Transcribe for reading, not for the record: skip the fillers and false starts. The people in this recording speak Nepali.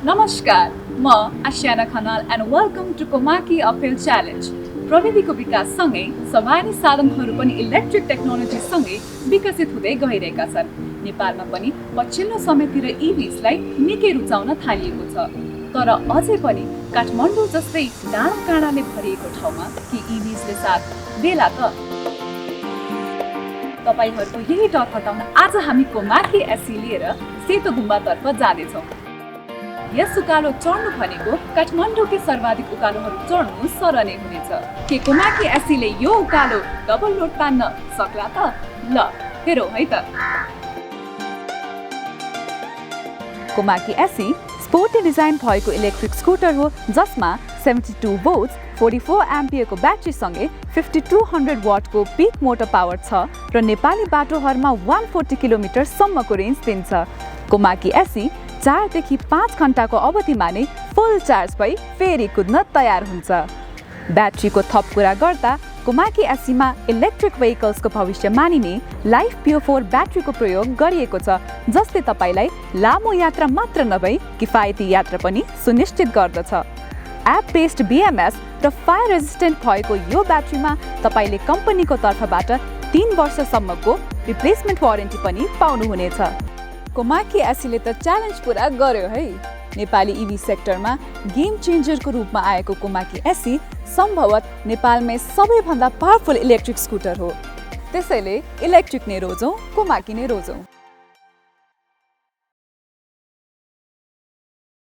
नमस्कार, म आशियाना Khanal and welcome to Komaki EV Challenge. प्रविधिको विकास सँगै सवारी साधनहरू पनि इलेक्ट्रिक टेक्नोलोजी सँगै विकसित हुँदै गइरहेका छन्। नेपालमा पनि पछिल्लो समयतिर इभीलाई निकै रुचाउन थालिएको छ। तर अझै पनि काठमाडौँ जस्तै डाँडा काँडाले भरिएको ठाउँमा के इभीले साथ देला त? तपाईहरुको यही डर हटाउन आज हामी कोमाकी एसी लिएर सेतो गुम्बातर्फ जाँदैछौँ। यस उकालो चढ्नु भनेको काठमाडौँकै सर्वाधिक उकालोहरू चढ्नु सरनै हुनेछ। के कोमाकी एसीले यो उकालो डबल लोड तान्न सक्ला त? ल हेरौँ है त। कोमाकी एसी स्पोर्टी डिजाइन भएको इलेक्ट्रिक स्कुटर हो जसमा 72 भोल्ट 44 एम्पियरको ब्याट्री सँगै 5200 वाटको पिक मोटर पावर छ र नेपाली बाटोहरूमा 140 किलोमिटर सम्मको रेन्ज दिन्छ। कोमाकी एसी 4 देखि 5 घण्टाको अवधिमा नै फुल चार्ज भई फेरि कुद्न तयार हुन्छ। ब्याट्रीको थप कुरा गर्दा कोमाकी एसीमा इलेक्ट्रिक भेहिकल्सको भविष्य मानिने लाइफ PO4 ब्याट्रीको प्रयोग गरिएको छ जसले तपाईलाई लामो यात्रा मात्र नभई किफायती यात्रा पनि सुनिश्चित गर्दछ। एप बेस्ड BMS र फायर रेजिस्टेन्ट भएको यो ब्याट्रीमा तपाईले कम्पनीको तर्फबाट 3 वर्षसम्मको रिप्लेसमेन्ट वारेन्टी पनि पाउनुहुनेछ। कोमाकी एसीले त च्यालेन्ज पुरा गर्यो है। नेपाली इभी सेक्टरमा गेम चेन्जरको रूपमा आएको कोमाकी एसी सम्भवतः नेपालमै सबैभन्दा पावरफुल इलेक्ट्रिक स्कुटर हो। त्यसैले इलेक्ट्रिक नै रोजौं, कोमाकी नै रोजौं।